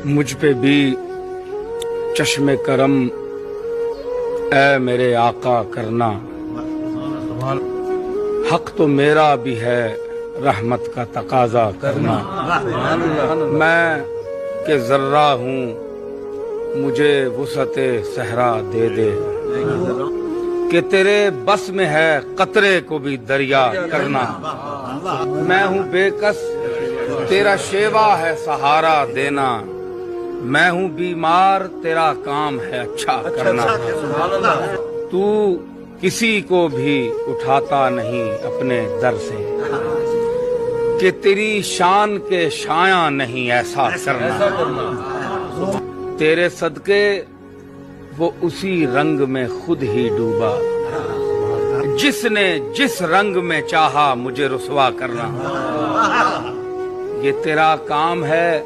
مجھ پہ بھی چشم کرم اے میرے آقا کرنا، حق تو میرا بھی ہے رحمت کا تقاضا کرنا۔ میں کہ ذرہ ہوں مجھے وسعت صحرا دے دے، کہ تیرے بس میں ہے قطرے کو بھی دریا کرنا۔ میں ہوں بے کس تیرا شیوا ہے سہارا دینا، میں ہوں بیمار تیرا کام ہے اچھا کرنا۔ تو کسی کو بھی اٹھاتا نہیں اپنے در سے، کہ تیری شان کے شایاں نہیں ایسا کرنا۔ تیرے صدقے وہ اسی رنگ میں خود ہی ڈوبا، جس نے جس رنگ میں چاہا مجھے رسوا کرنا۔ یہ تیرا کام ہے